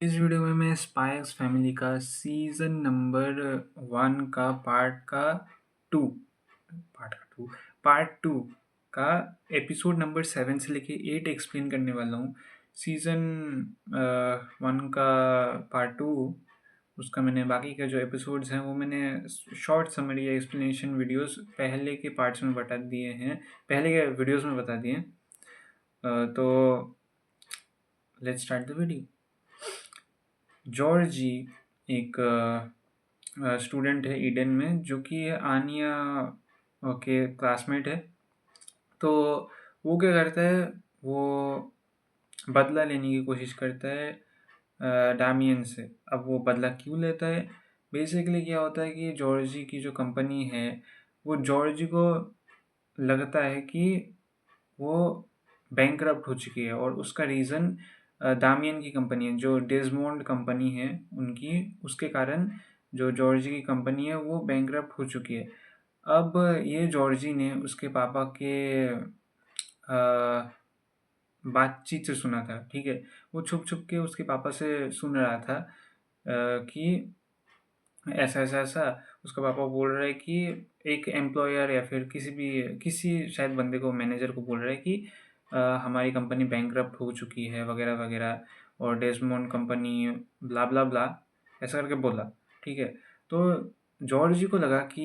इस वीडियो में मैं स्पाई एक्स फैमिली का सीज़न नंबर 1 का पार्ट 2 का एपिसोड नंबर 7 से लेके 8 एक्सप्लेन करने वाला हूँ। सीज़न 1 का पार्ट 2 उसका मैंने बाकी के जो एपिसोड्स हैं वो मैंने शॉर्ट समरी या एक्सप्लेनेशन वीडियोस पहले के पार्ट्स में बता दिए हैं, पहले के वीडियोस में बता दिए हैं। तो let's start the video. Georgie एक स्टूडेंट है ईडन में, जो कि आनिया के क्लासमेट है। तो वो क्या करता है, वो बदला लेने की कोशिश करता है डामियन से। अब वो बदला क्यों लेता है? बेसिकली क्या होता है कि जॉर्जी की जो कंपनी है, वो जॉर्जी को लगता है कि वो बैंकरप्ट हो चुकी है, और उसका रीज़न दामियन की कंपनी है, जो डेजमोंड कंपनी है उनकी, उसके कारण जो जॉर्जी की कंपनी है वो बैंकरप्ट हो चुकी है। अब ये जॉर्जी ने उसके पापा के बातचीत से सुना था, ठीक है। वो छुप छुप के उसके पापा से सुन रहा था कि ऐसा ऐसा ऐसा। उसका पापा बोल रहा है कि एक एम्प्लॉयर या फिर किसी शायद बंदे को, मैनेजर को बोल रहा है कि हमारी कंपनी बैंकरप्ट हो चुकी है वगैरह वगैरह, और डेजमोंड कंपनी ब्ला ब्ला ब्ला, ऐसा करके बोला, ठीक है। तो जॉर्जी को लगा कि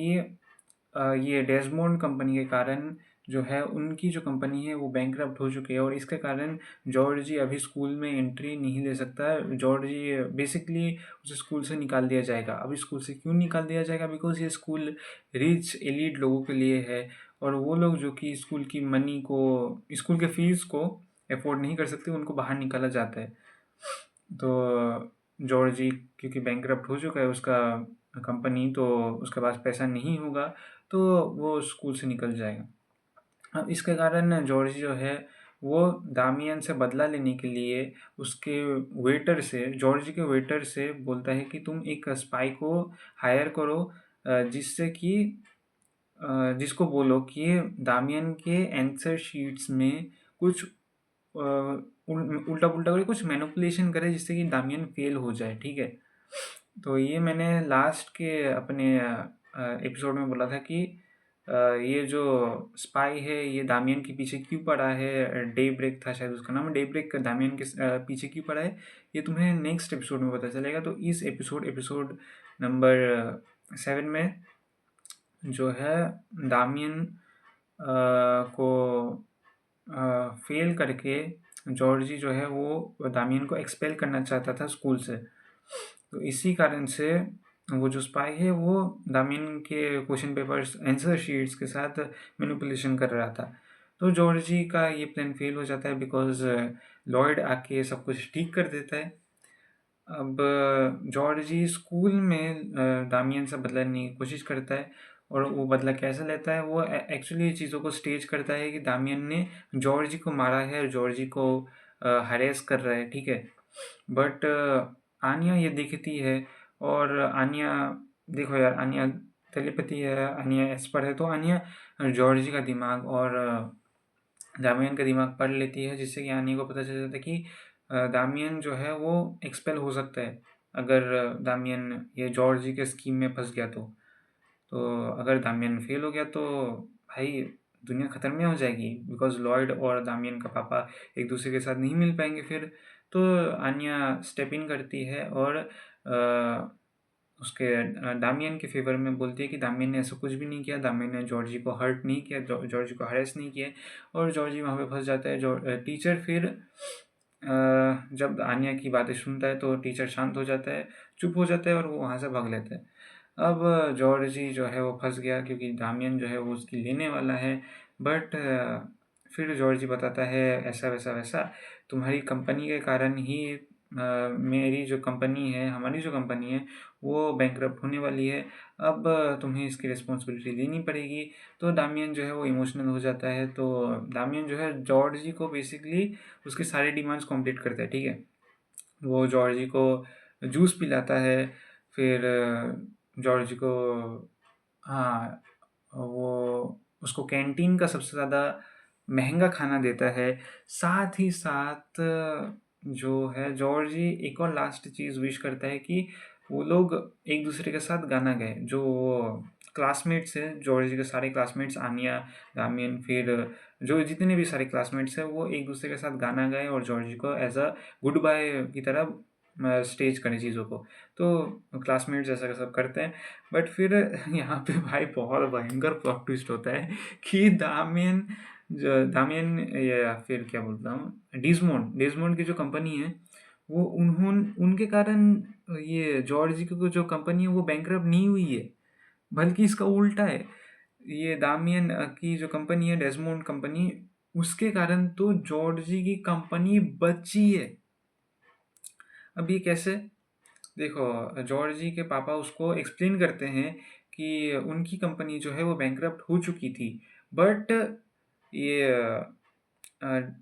ये डेजमोंड कंपनी के कारण जो है उनकी जो कंपनी है वो बैंकरप्ट हो चुकी है, और इसके कारण जॉर्जी अभी स्कूल में एंट्री नहीं ले सकता है। जॉर्जी बेसिकली उसे स्कूल से निकाल दिया जाएगा। अभी स्कूल से क्यों निकाल दिया जाएगा? बिकॉज ये स्कूल रिच एलीट लोगों के लिए है, और वो लोग जो कि स्कूल के फीस को अफोर्ड नहीं कर सकते, उनको बाहर निकाला जाता है। तो जॉर्जी क्योंकि बैंकरप्ट हो चुका है उसका कंपनी, तो उसके पास पैसा नहीं होगा, तो वो स्कूल से निकल जाएगा। अब इसके कारण जॉर्जी जो है वो दामियन से बदला लेने के लिए उसके जॉर्जी के वेटर से बोलता है कि तुम एक स्पाई को हायर करो, जिससे कि जिसको बोलो कि दामियन के आंसर शीट्स में कुछ उल्टा पुल्टा करे, कुछ मैनिपुलेशन करे, जिससे कि दामियन फेल हो जाए, ठीक है। तो ये मैंने लास्ट के अपने एपिसोड में बोला था कि ये जो स्पाई है ये दामियन के पीछे क्यों पड़ा है। डे ब्रेक था शायद उसका नाम, डे ब्रेक दामियन के पीछे क्यों पड़ा है, ये तुम्हें नेक्स्ट एपिसोड में पता चलेगा। तो इस एपिसोड नंबर 7 में जो है दामियन को फेल करके जॉर्जी जो है वो दामियन को एक्सपेल करना चाहता था स्कूल से। तो इसी कारण से वो जो स्पाई है वो दामियन के क्वेश्चन पेपर्स आंसर शीट्स के साथ मैनिपुलेशन कर रहा था। तो जॉर्जी का ये प्लान फेल हो जाता है, बिकॉज लॉयड आके सब कुछ ठीक कर देता है। अब जॉर्जी स्कूल में दामियन से बदला लेने की कोशिश करता है, और वो बदला कैसे लेता है, वो एक्चुअली चीज़ों को स्टेज करता है कि दामियन ने जॉर्जी को मारा है और जॉर्जी को हरेस कर रहा है, ठीक है। बट आनिया ये दिखती है, और आनिया, देखो यार, आनिया टेलीपैथी है, आनिया एस्पर है, तो आनिया जॉर्जी का दिमाग और दामियन का दिमाग पढ़ लेती है, जिससे कि आनिया को पता चल जाता है कि दामियन जो है वो एक्सपेल हो सकता है अगर दामियन ये जॉर्जी के स्कीम में फंस गया तो अगर दामियन फेल हो गया तो भाई दुनिया ख़त्म में हो जाएगी, बिकॉज लॉयड और दामियन का पापा एक दूसरे के साथ नहीं मिल पाएंगे फिर। तो आनिया स्टेप इन करती है और उसके दामियन के फेवर में बोलती है कि दामियन ने ऐसा कुछ भी नहीं किया, दामियन ने जॉर्जी को हर्ट नहीं किया, जॉर्जी को हरेस नहीं किया। और जॉर्जी वहाँ पे फंस जाता है। टीचर फिर जब आनिया की बातें सुनता है तो टीचर शांत हो जाता है, चुप हो जाता है, और वो वहाँ से भाग लेता है। अब जॉर्जी जो है वो फंस गया, क्योंकि दामियन जो है वो उसकी लेने वाला है। बट फिर जॉर्जी बताता है ऐसा वैसा वैसा, तुम्हारी कंपनी के कारण ही मेरी जो कंपनी है, हमारी जो कंपनी है वो बैंकरप्ट होने वाली है। अब तुम्हें इसकी रिस्पॉन्सिबिलिटी लेनी पड़ेगी। तो दामियन जो है वो इमोशनल हो जाता है। तो दामियन जो है जॉर्जी को बेसिकली उसके सारे डिमांड्स कंप्लीट करता है, ठीक है। वो जॉर्जी को जूस पिलाता है, फिर जॉर्जी को, हाँ, वो उसको कैंटीन का सबसे ज़्यादा महंगा खाना देता है। साथ ही साथ जो है जॉर्जी एक और लास्ट चीज़ विश करता है कि वो लोग एक दूसरे के साथ गाना गाए। जो क्लासमेट्स हैं जॉर्जी के, सारे क्लासमेट्स, आनिया, दामियन, फिर जो जितने भी सारे क्लासमेट्स हैं वो एक दूसरे के साथ गाना गाए और जॉर्जी को एज अ गुड बाय की तरह स्टेज करें चीज़ों को। तो क्लासमेट्स ऐसा का सब करते हैं। बट फिर यहाँ पे भाई बहुत भयंकर प्लॉट ट्विस्ट होता है कि दामियन या फिर क्या बोलता हूँ, डिज़मोंड डिज़मोंड की जो कंपनी है वो उनके कारण ये जॉर्जी की जो कंपनी है वो बैंकरप्ट नहीं हुई है, बल्कि इसका उल्टा है। ये दामियन की जो कंपनी है, डेजमोंड कंपनी, उसके कारण तो जॉर्जी की कंपनी बची है। अब ये कैसे? देखो, जॉर्जी के पापा उसको एक्सप्लेन करते हैं कि उनकी कंपनी जो है वो बैंकरप्ट हो चुकी थी, बट ये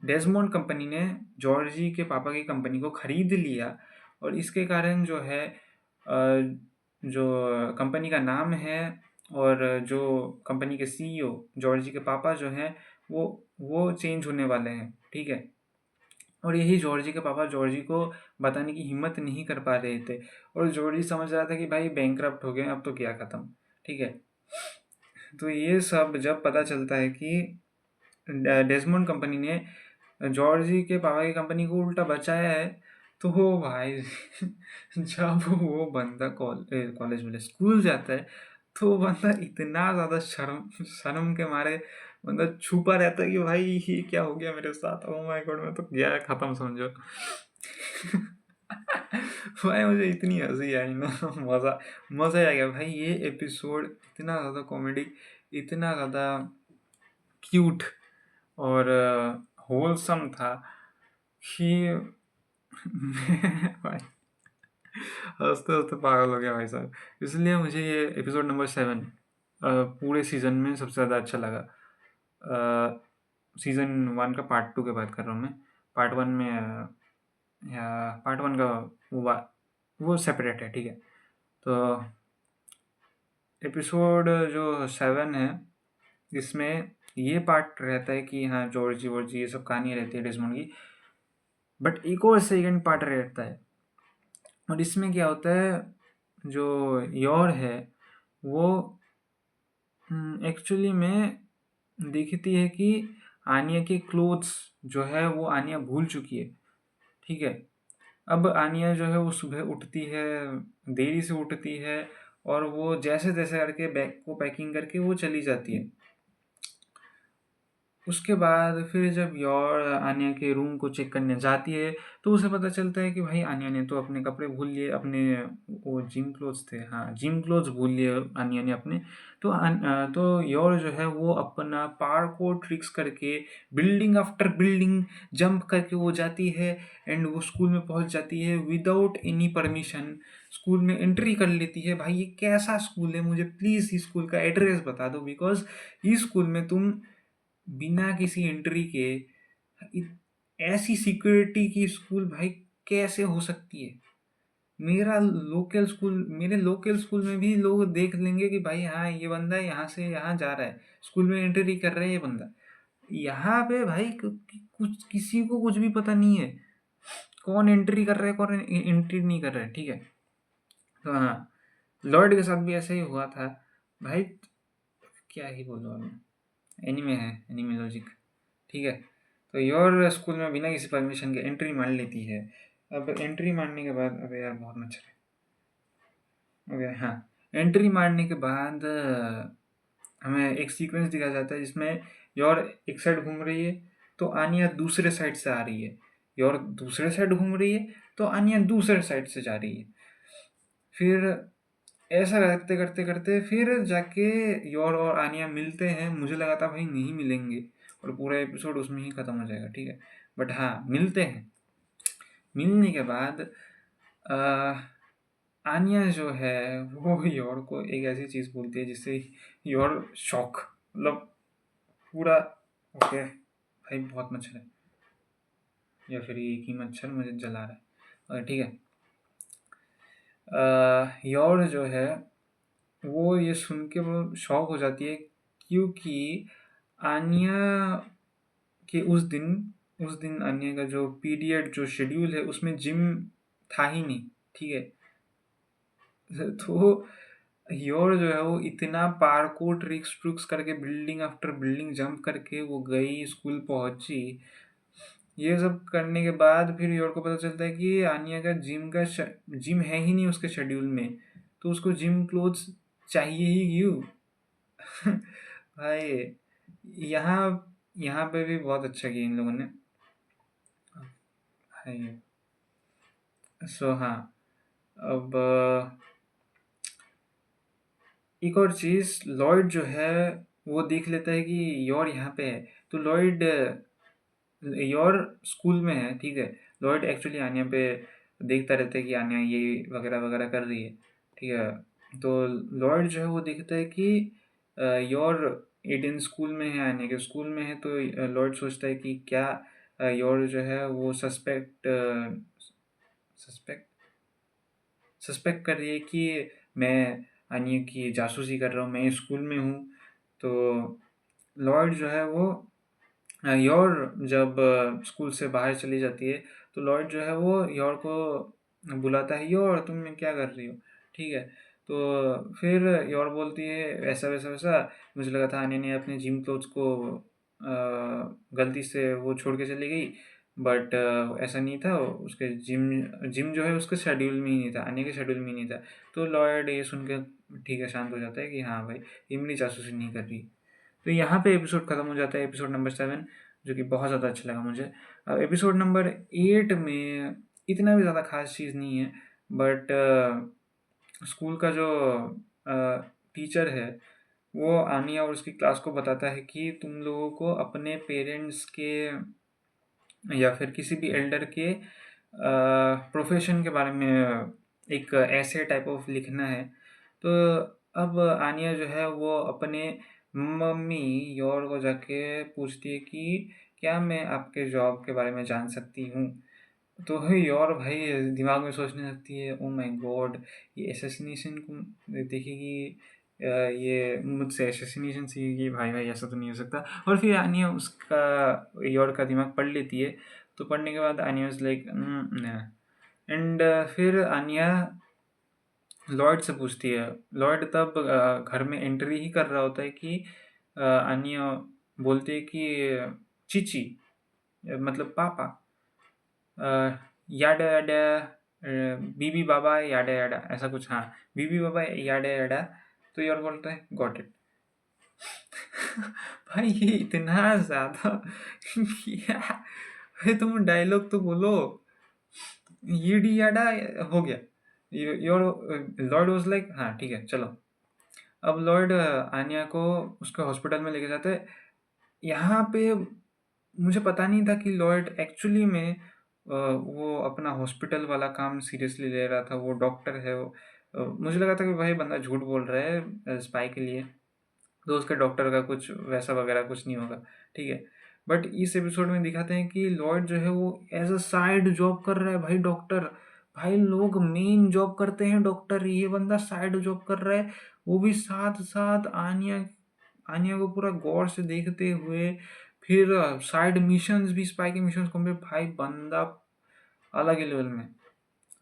डेजमोंड कंपनी ने जॉर्जी के पापा की कंपनी को खरीद लिया और इसके कारण जो है जो कंपनी का नाम है और जो कंपनी के सीईओ जॉर्जी के पापा जो हैं वो चेंज होने वाले हैं, ठीक है। और यही जॉर्जी के पापा जॉर्जी को बताने की हिम्मत नहीं कर पा रहे थे और जॉर्जी समझ रहा था कि भाई बैंकरप्ट हो गए, अब तो क्या ख़त्म, ठीक है। तो ये सब जब पता चलता है कि डेजमोंड कंपनी ने जॉर्जी के पापा की कंपनी को उल्टा बचाया है, तो वो भाई जब वो बंदा कॉलेज में स्कूल जाता है तो वो बंदा इतना ज़्यादा शर्म शर्म के मारे बंदा छुपा रहता है कि भाई ये क्या हो गया मेरे साथ, ओ माय गॉड मैं तो गया ख़त्म समझो। भाई मुझे इतनी हंसी आई ना, मज़ा मज़ा आ गया भाई। ये एपिसोड इतना ज़्यादा कॉमेडी, इतना ज़्यादा क्यूट और होलसम था कि भाई हंसते हंसते पागल हो गया भाई साहब। इसलिए मुझे ये एपिसोड नंबर 7 पूरे सीज़न में सबसे ज़्यादा अच्छा लगा। सीज़न 1 का पार्ट 2 की बात कर रहा हूँ मैं। पार्ट 1 में या पार्ट 1 का वो सेपरेट है, ठीक है। तो एपिसोड जो 7 है इसमें ये पार्ट रहता है कि हाँ जॉर्जी वॉर्जी ये सब कहानी रहती है डेजमोंड की, बट एक और सेकंड पार्ट रहता है और इसमें क्या होता है, जो योर है वो एक्चुअली में दिखती है कि आनिया के क्लोथ्स जो है वो आनिया भूल चुकी है, ठीक है। अब आनिया जो है वो सुबह उठती है, देरी से उठती है और वो जैसे तैसे करके बैग को पैकिंग करके वो चली जाती है। उसके बाद फिर जब योर आन्या के रूम को चेक करने जाती है तो उसे पता चलता है कि भाई आन्या ने तो अपने कपड़े भूल लिए, अपने वो जिम क्लोथ्स थे, हाँ जिम क्लोथ्स भूल लिए आन्या ने अपने। तो योर जो है वो अपना पार्कोर ट्रिक्स करके बिल्डिंग आफ्टर बिल्डिंग जंप करके वो जाती है एंड वो स्कूल में पहुंच जाती है विदाउट एनी परमिशन। स्कूल में एंट्री कर लेती है। भाई ये कैसा स्कूल है, मुझे प्लीज़ इस स्कूल का एड्रेस बता दो, बिकॉज इस स्कूल में तुम बिना किसी एंट्री के ऐसी सिक्योरिटी की स्कूल भाई कैसे हो सकती है। मेरे लोकल स्कूल में भी लोग देख लेंगे कि भाई हाँ ये बंदा यहाँ से यहाँ जा रहा है, स्कूल में एंट्री कर रहा है ये बंदा। यहाँ पे भाई कुछ किसी को कुछ भी पता नहीं है कौन एंट्री कर रहा है कौन एंट्री नहीं कर रहा है, ठीक है। तो हाँ, लॉर्ड के साथ भी ऐसा ही हुआ था भाई। क्या ही बोलो, एनीमे है, एनीमे लॉजिक, ठीक है। तो योर स्कूल में बिना किसी परमिशन के एंट्री मार लेती है। अब एंट्री मारने के बाद, अबे यार बहुत मच्छर है, ओके हाँ, एंट्री मारने के बाद हमें एक सीक्वेंस दिखाया जाता है जिसमें योर एक साइड घूम रही है तो आनिया दूसरे साइड से आ रही है, योर दूसरे साइड घूम रही है तो आनिया दूसरे साइड से जा रही है। फिर ऐसा करते करते करते फिर जाके योर और आनिया मिलते हैं। मुझे लगा था भाई नहीं मिलेंगे और पूरा एपिसोड उसमें ही ख़त्म हो जाएगा, ठीक है। बट हाँ मिलते हैं। मिलने के बाद आनिया जो है वो योर को एक ऐसी चीज़ बोलती है जिससे योर शॉक, मतलब पूरा ओके भाई बहुत मच्छर है या फिर एक ही मच्छर मुझे जला रहा है, ठीक है। योर जो है वो ये सुन के वो शॉक हो जाती है क्योंकि आनिया के उस दिन उस दिन अन्य का जो पीरियड जो शेड्यूल है उसमें जिम था ही नहीं, ठीक है। तो योर जो है वो इतना पार्कोर ट्रिक्स ट्रुक्स करके बिल्डिंग आफ्टर बिल्डिंग जंप करके वो गई, स्कूल पहुंची। ये सब करने के बाद फिर योर को पता चलता है कि आनिया का जिम है ही नहीं उसके शेड्यूल में, तो उसको जिम क्लोथ्स चाहिए ही क्यों। भाई यहाँ यहाँ पे भी बहुत अच्छा किया इन लोगों ने। भाई सो हाँ, अब एक और चीज, लॉयड जो है वो देख लेता है कि योर यहाँ पे है, तो लॉयड योर स्कूल में है, ठीक है। लॉयड एक्चुअली आन्या पे देखता रहता है कि आन्या ये वगैरह वगैरह कर रही है, ठीक है। तो लॉयड जो है वो देखता है कि योर एडन स्कूल में है, आन्या के स्कूल में है, तो लॉयड सोचता है कि क्या योर जो है वो सस्पेक्ट सस्पेक्ट कर रही है कि मैं आन्या की जासूसी कर रहा हूँ, मैं स्कूल में हूँ। तो लॉयड जो है वो योर जब स्कूल से बाहर चली जाती है, तो लॉयड जो है वो योर को बुलाता है, योर तुम क्या कर रही हो, ठीक है। तो फिर योर बोलती है ऐसा वैसा वैसा, मुझे लगा था आने ने अपने जिम क्लोथ्स को गलती से वो छोड़ के चली गई, बट ऐसा नहीं था, उसके जिम जिम जो है उसके शेड्यूल में ही नहीं था, आने के शेड्यूल में ही नहीं था। तो लॉयड ये सुन के ठीक है शांत हो जाता है कि हाँ भाई ये मेरी जासूसी नहीं कर रही। तो यहाँ पे एपिसोड खत्म हो जाता है, एपिसोड नंबर 7, जो कि बहुत ज़्यादा अच्छा लगा मुझे। अब एपिसोड नंबर 8 में इतना भी ज़्यादा खास चीज़ नहीं है, बट स्कूल का जो टीचर है वो आनिया और उसकी क्लास को बताता है कि तुम लोगों को अपने पेरेंट्स के या फिर किसी भी एल्डर के प्रोफेशन के बारे में एक ऐसे टाइप ऑफ लिखना है। तो अब आनिया जो है वो अपने मम्मी योर को जाके पूछती है कि क्या मैं आपके जॉब के बारे में जान सकती हूँ। तो योर भाई दिमाग में सोचने लगती है, ओ माय गॉड ये एसेसिनेशन को देखेगी, ये मुझसे एसेसिनेशन सीखेगी, भाई भाई ऐसा तो नहीं हो सकता। और फिर आनिया उसका योर का दिमाग पढ़ लेती है, तो पढ़ने के बाद आनिया वाज लाइक एंड फिर आनिया लॉयड से पूछती है। लॉयड तब घर में एंट्री ही कर रहा होता है कि आनिया बोलती है कि चीची मतलब पापा, याडा याडा बीबी बाबा याडा याडा ऐसा कुछ, हाँ बीबी बाबा याडा याडा। तो यार बोलता है गॉट इट। भाई ये इतना ज्यादा क्या, भाई तुम डायलॉग तो बोलो, ये याडा हो गया। योर लॉर्ड वाज लाइक हाँ ठीक है चलो। अब लॉर्ड आन्या को उसके हॉस्पिटल में लेके जाते हैं। यहाँ पे मुझे पता नहीं था कि लॉयड एक्चुअली में वो अपना हॉस्पिटल वाला काम सीरियसली ले रहा था, वो डॉक्टर है वो। मुझे लगा था कि भाई बंदा झूठ बोल रहा है स्पाई के लिए, तो उसका डॉक्टर का कुछ वैसा वगैरह कुछ नहीं होगा, ठीक है। बट इस एपिसोड में दिखाते हैं कि लॉयड जो है वो एज अ साइड जॉब कर रहा है भाई, डॉक्टर। भाई लोग मेन जॉब करते हैं डॉक्टर, ये बंदा साइड जॉब कर रहा है, वो भी साथ साथ आनिया आनिया को पूरा गौर से देखते हुए। फिर साइड मिशंस भी, स्पाई के मिशंस कंप्लीट, भाई बंदा अलग ही लेवल में,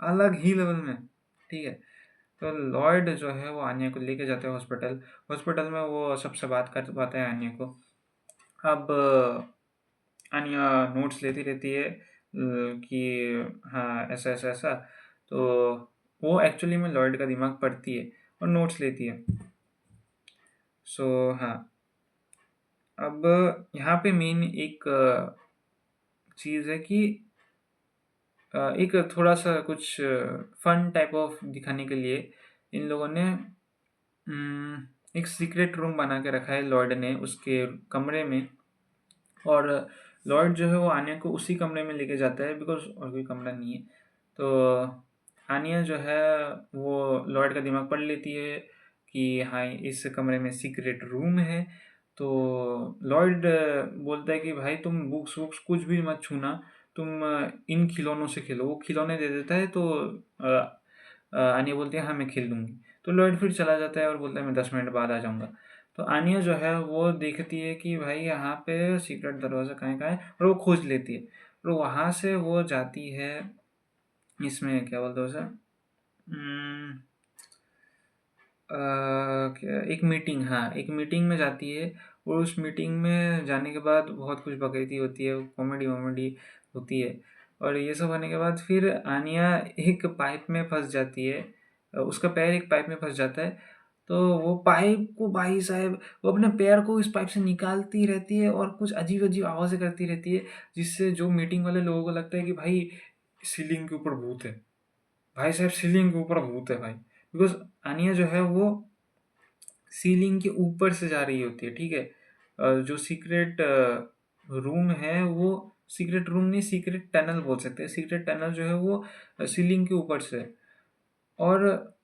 अलग ही लेवल में, ठीक है। तो लॉयड जो है वो आनिया को लेके जाते हैं हॉस्पिटल। हॉस्पिटल में वो सबसे बात कर पाते हैं आनिया को। अब आनिया नोट्स लेती रहती है कि हाँ ऐसा ऐसा ऐसा। तो वो एक्चुअली में लॉयड का दिमाग पढ़ती है और नोट्स लेती है। सो हाँ, अब यहाँ पे मेन एक चीज़ है कि एक थोड़ा सा कुछ फन टाइप ऑफ दिखाने के लिए इन लोगों ने एक सीक्रेट रूम बना के रखा है लॉर्ड ने उसके कमरे में। और लॉर्ड जो है वो आनिया को उसी कमरे में लेके जाता है, बिकॉज और कोई कमरा नहीं है। तो आनिया जो है वो लॉर्ड का दिमाग पढ़ लेती है कि हाँ इस कमरे में सीक्रेट रूम है। तो लॉर्ड बोलता है कि भाई तुम बुक्स वुक्स कुछ भी मत छूना, तुम इन खिलौनों से खेलो। वो खिलौने दे देता है, तो आनिया बोलती है हाँ मैं खेल लूँगी। तो लॉर्ड फिर चला जाता है और बोलता है मैं 10 मिनट बाद आ जाऊँगा। तो आनिया जो है वो देखती है कि भाई यहाँ पे सीक्रेट दरवाज़ा कहाँ है, और वो खोज लेती है। और वहाँ से वो जाती है इसमें, क्या बोलते हैं उसे, एक मीटिंग, हाँ, एक मीटिंग में जाती है। और उस मीटिंग में जाने के बाद बहुत कुछ बकैती होती है, कॉमेडी वॉमेडी होती है। और ये सब होने के बाद फिर आनिया एक पाइप में फंस जाती है, उसका पैर एक पाइप में फंस जाता है। तो वो पाइप को, भाई साहब, वो अपने पैर को इस पाइप से निकालती रहती है और कुछ अजीब अजीब आवाज़ें करती रहती है, जिससे जो मीटिंग वाले लोगों को लगता है कि भाई सीलिंग के ऊपर भूत है, भाई साहब सीलिंग के ऊपर भूत है भाई। बिकॉज आनिया जो है वो सीलिंग के ऊपर से जा रही होती है, ठीक है। जो सीक्रेट रूम है वो, सीक्रेट रूम नहीं, सीक्रेट टनल बोल सकते हैं। सीक्रेट टनल जो है वो सीलिंग के ऊपर से है, और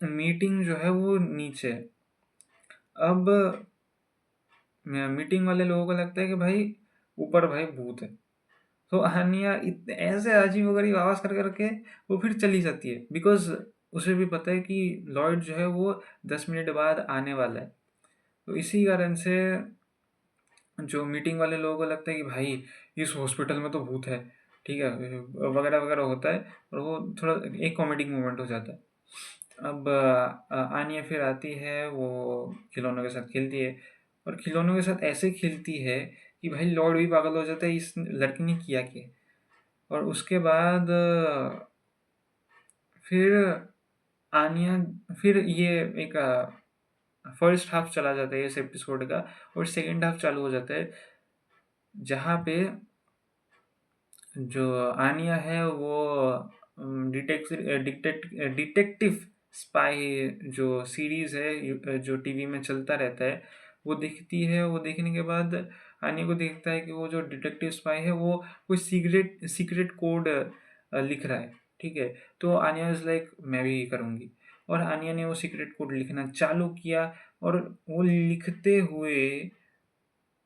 मीटिंग जो है वो नीचे। अब मीटिंग वाले लोगों को लगता है कि भाई ऊपर भाई भूत है। तो आनिया ऐसे अजीब वगैरह आवाज कर करके वो फिर चली जाती है, बिकॉज उसे भी पता है कि लॉयड जो है वो 10 मिनट बाद आने वाला है। तो इसी कारण से जो मीटिंग वाले लोगों को लगता है कि भाई इस हॉस्पिटल में तो भूत है, ठीक है, वगैरह वगैरह होता है। और वो थोड़ा एक कॉमेडी मोमेंट हो जाता है। अब आनिया फिर आती है, वो खिलौनों के साथ खेलती है, और खिलौनों के साथ ऐसे खेलती है कि भाई लॉर्ड भी पागल हो जाता है, इस लड़की ने किया क्या। और उसके बाद फिर आनिया, फिर ये एक फर्स्ट हाफ चला जाता है इस एपिसोड का, और सेकंड हाफ चालू हो जाता है, जहाँ पे जो आनिया है वो डिटेक्टिव स्पाई जो सीरीज है, जो टीवी में चलता रहता है, वो देखती है। वो देखने के बाद आनिया को देखता है कि वो जो डिटेक्टिव स्पाई है वो कोई सीक्रेट सीक्रेट कोड लिख रहा है, ठीक है। तो आनिया इज लाइक मैं भी करूँगी, और आनिया ने वो सीक्रेट कोड लिखना चालू किया। और वो लिखते हुए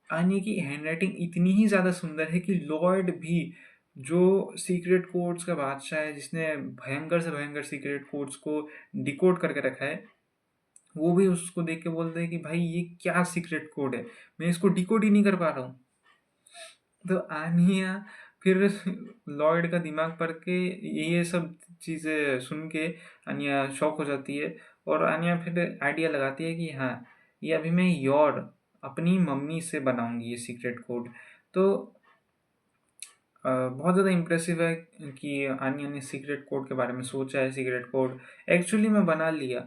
आनिया की हैंडराइटिंग इतनी ही ज़्यादा सुंदर है कि लॉर्ड भी, जो सीक्रेट कोड्स का बादशाह है, जिसने भयंकर से भयंकर सीक्रेट कोड्स को डिकोड करके रखा है, वो भी उसको देख के बोलते हैं कि भाई ये क्या सीक्रेट कोड है, मैं इसको डिकोड ही नहीं कर पा रहा हूँ। तो आनिया फिर लॉर्ड का दिमाग पढ़ के ये सब चीज़ें सुन के आनिया शॉक हो जाती है। और आनिया फिर आइडिया लगाती है कि हाँ, ये अभी मैं योर अपनी मम्मी से बनाऊंगी ये सीक्रेट कोड। तो बहुत ज़्यादा इम्प्रेसिव है कि आनिया ने सीक्रेट कोड के बारे में सोचा है। सीक्रेट कोड एक्चुअली में बना लिया,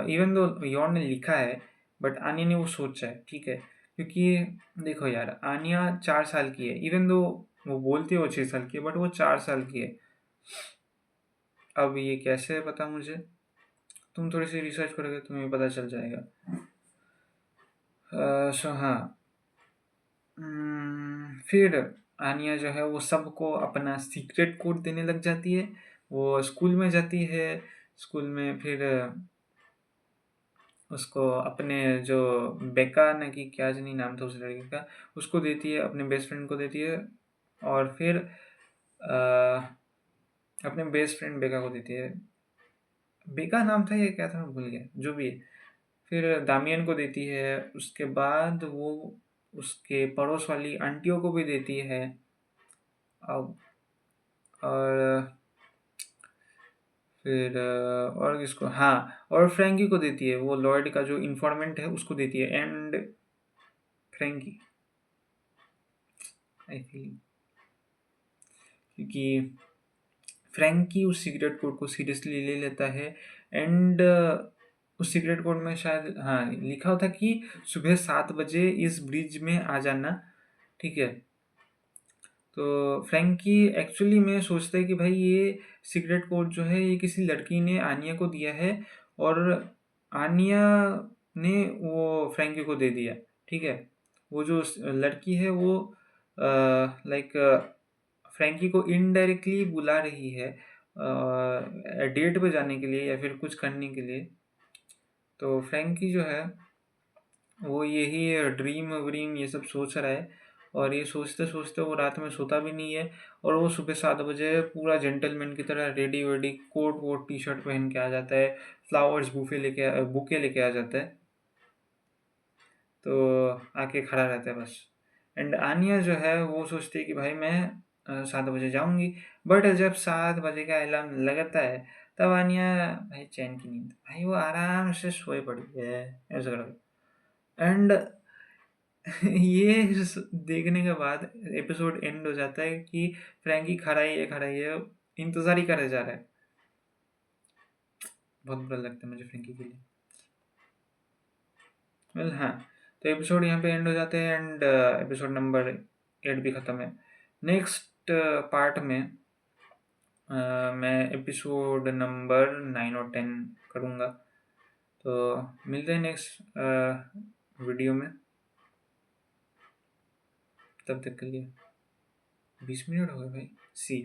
इवन दो योर ने लिखा है, बट आनिया ने वो सोचा है, ठीक है। क्योंकि देखो यार, आनिया 4 साल की है, इवन दो वो बोलती है वो 6 साल की है, बट वो 4 साल की है। अब ये कैसे पता मुझे, तुम थोड़ी सी रिसर्च करोगे तुम्हें पता चल जाएगा। सो हाँ, फिर आनिया जो है वो सबको अपना सीक्रेट कोड देने लग जाती है। वो स्कूल में जाती है, स्कूल में फिर उसको अपने जो बेका ना कि क्या नहीं नाम था उस लड़के का, उसको देती है, अपने बेस्ट फ्रेंड को देती है। और फिर अपने बेस्ट फ्रेंड बेका को देती है। बेका नाम था या क्या था मैं भूल गया, जो भी है। फिर दामियन को देती है, उसके बाद वो उसके पड़ोस वाली आंटियों को भी देती है। अब और फिर और किसको, हाँ, और फ्रैंकी को देती है, वो लॉयड का जो इन्फॉर्मेंट है उसको देती है। एंड फ्रैंकी, आई फील, क्योंकि फ्रैंकी उस सीक्रेट कोड को सीरियसली ले लेता है। एंड उस सीक्रेट कोड में शायद हाँ लिखा होता कि सुबह 7 बजे इस ब्रिज में आ जाना, ठीक है। तो फ्रैंकी एक्चुअली में सोचता है कि भाई ये सीक्रेट कोड जो है ये किसी लड़की ने आनिया को दिया है, और आनिया ने वो फ्रैंकी को दे दिया, ठीक है। वो जो लड़की है वो लाइक फ्रैंकी को इनडायरेक्टली बुला रही है डेट पे जाने के लिए या फिर कुछ करने के लिए। तो फ्रैंकी जो है वो यही ड्रीम व्रीम ये सब सोच रहा है, और ये सोचते सोचते वो रात में सोता भी नहीं है। और वो सुबह 7 बजे पूरा जेंटलमैन की तरह रेडी वेडी, कोट वोट टी शर्ट पहन के आ जाता है, फ्लावर्स बुके लेके आ जाता है। तो आके खड़ा रहता है बस। एंड आनिया जो है वो सोचती है कि भाई मैं 7 बजे जाऊंगी, बट जब 7 बजे का अलार्म लगता है तब आनिया भाई चैन की नींद, भाई वो आराम से सोए पड़ी है ऐसा करके। एंड ये देखने के बाद एपिसोड एंड हो जाता है कि फ्रैंकी खड़ा ही है, इंतजार ही करे जा रहा है। बहुत बुरा लगता है मुझे फ्रैंकी के लिए। वेल हाँ, तो एपिसोड यहाँ पे एंड हो जाते हैं एंड एपिसोड नंबर 8 भी ख़त्म है। नेक्स्ट पार्ट में मैं एपिसोड नंबर 9 और 10 करूँगा। तो मिलते हैं नेक्स्ट वीडियो में, तब तक के लिए 20 मिनट हो गए भाई। सी